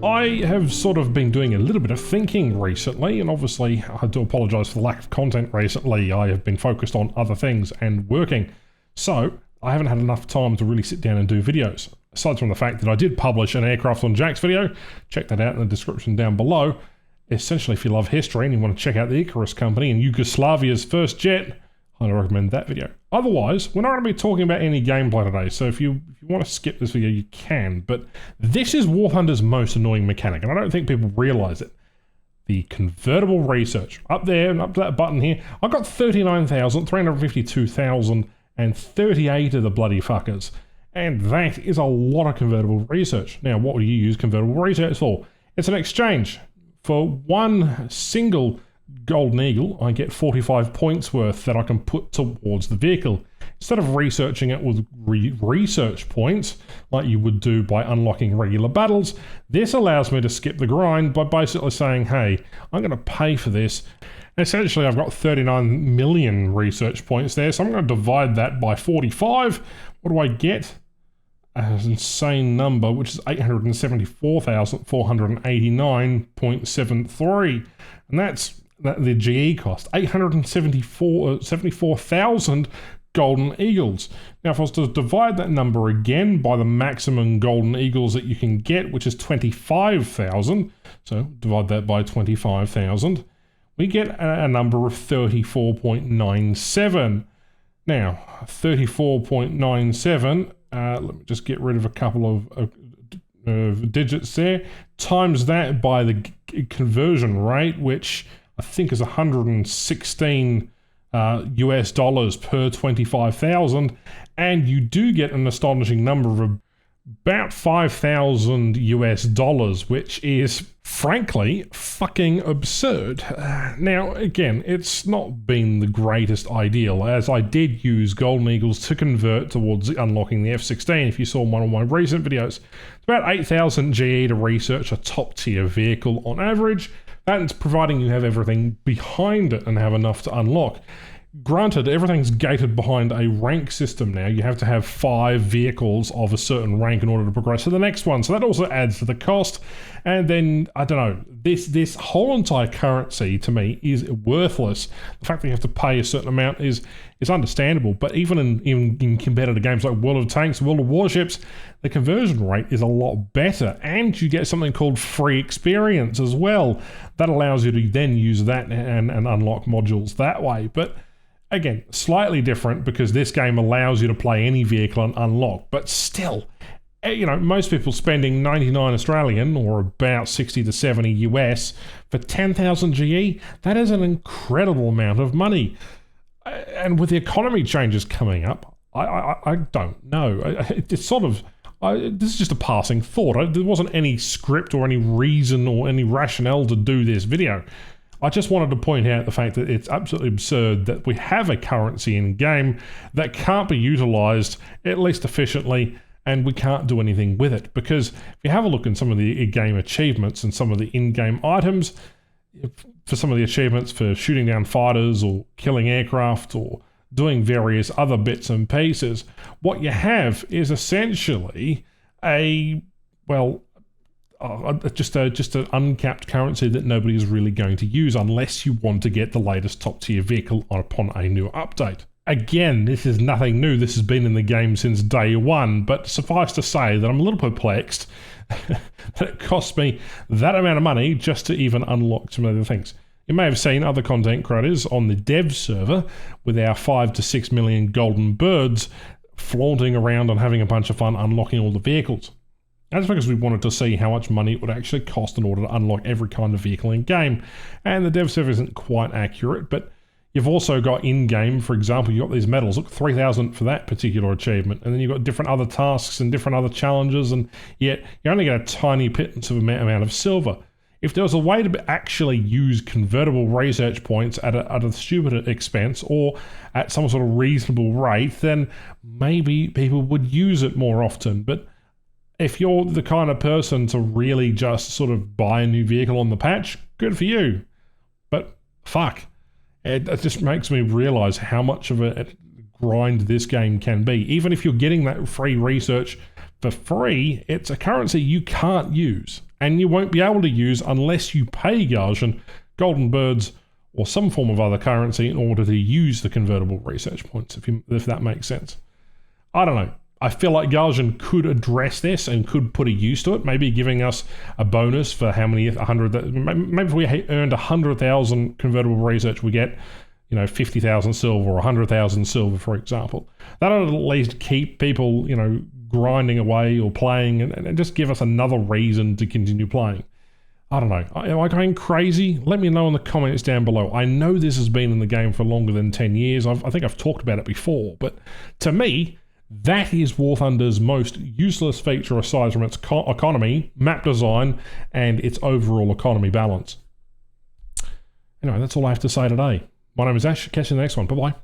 I have sort of been doing a little bit of thinking recently, and obviously I do apologise for the lack of content recently. I have been focused on other things and working, so I haven't had enough time to really sit down and do videos. Aside from the fact that I did publish an Aircraft on Jacks video, check that out in the description down below. Essentially, if you love history and you want to check out the Icarus company and Yugoslavia's first jet, I'd recommend that video. Otherwise, we're not going to be talking about any gameplay today, so if you want to skip this video, you can. But this is War Thunder's most annoying mechanic, and I don't think people realise it. The convertible research. Up there, and up to that button here, I've got 39,000, 352,038 of the bloody fuckers. And that is a lot of convertible research. Now, what do you use convertible research for? It's an exchange. For one single Golden Eagle, I get 45 points worth that I can put towards the vehicle. Instead of researching it with research points, like you would do by unlocking regular battles, this allows me to skip the grind by basically saying, hey, I'm going to pay for this. Essentially, I've got 39 million research points there, so I'm going to divide that by 45. What do I get? An insane number, which is 874,489.73. And that's the GE cost, 874,000 Golden Eagles. Now, if I was to divide that number again by the maximum Golden Eagles that you can get, which is 25,000, so divide that by 25,000, we get a number of 34.97. Now, 34.97, let me just get rid of a couple of digits there, times that by the conversion rate, which I think is 116 US dollars per 25,000, and you do get an astonishing number of about 5,000 US dollars, which is frankly fucking absurd. Now, again, it's not been the greatest ideal, as I did use Golden Eagles to convert towards unlocking the F-16. If you saw one of my recent videos, it's about 8,000 GE to research a top tier vehicle on average. That's providing you have everything behind it and have enough to unlock. Granted, everything's gated behind a rank system now. You have to have 5 vehicles of a certain rank in order to progress to the next one. So that also adds to the cost. And then, I don't know, this whole entire currency to me is worthless. The fact that you have to pay a certain amount is understandable. But even in competitive games like World of Tanks, World of Warships, the conversion rate is a lot better. And you get something called free experience as well. That allows you to then use that and unlock modules that way. But again, slightly different because this game allows you to play any vehicle and unlock, but still, you know, most people spending 99 Australian or about 60 to 70 US for 10,000 GE, that is an incredible amount of money. And with the economy changes coming up, I don't know. It's sort of, this is just a passing thought. There wasn't any script or any reason or any rationale to do this video. I just wanted to point out the fact that it's absolutely absurd that we have a currency in game that can't be utilised, at least efficiently, and we can't do anything with it. Because if you have a look in some of the in-game achievements and some of the in-game items, for some of the achievements for shooting down fighters or killing aircraft or doing various other bits and pieces, what you have is essentially just an uncapped currency that nobody is really going to use unless you want to get the latest top tier vehicle upon a new update. Again, this is nothing new. This has been in the game since day one, but suffice to say that I'm a little perplexed that it cost me that amount of money just to even unlock some other things. You may have seen other content creators on the dev server with our 5 to 6 million golden birds flaunting around and having a bunch of fun unlocking all the vehicles. That's because we wanted to see how much money it would actually cost in order to unlock every kind of vehicle in game. And the dev server isn't quite accurate, but you've also got in-game, for example, you've got these medals. Look, 3,000 for that particular achievement. And then you've got different other tasks and different other challenges, and yet you only get a tiny pittance of amount of silver. If there was a way to actually use convertible research points at a stupid expense or at some sort of reasonable rate, then maybe people would use it more often. But if you're the kind of person to really just sort of buy a new vehicle on the patch, good for you. But fuck, it just makes me realise how much of a grind this game can be. Even if you're getting that free research for free, it's a currency you can't use, and you won't be able to use unless you pay Gaijin, golden birds, or some form of other currency in order to use the convertible research points, if that makes sense. I don't know. I feel like Gaijin could address this and could put a use to it, maybe giving us a bonus for how many, 100, maybe if we earned 100,000 convertible research, we get, 50,000 silver or 100,000 silver, for example. That'll at least keep people, grinding away or playing and just give us another reason to continue playing. I don't know. Am I going crazy? Let me know in the comments down below. I know this has been in the game for longer than 10 years. I think I've talked about it before, but to me, that is War Thunder's most useless feature aside from its economy, map design, and its overall economy balance. Anyway, that's all I have to say today. My name is Ash. Catch you in the next one. Bye-bye.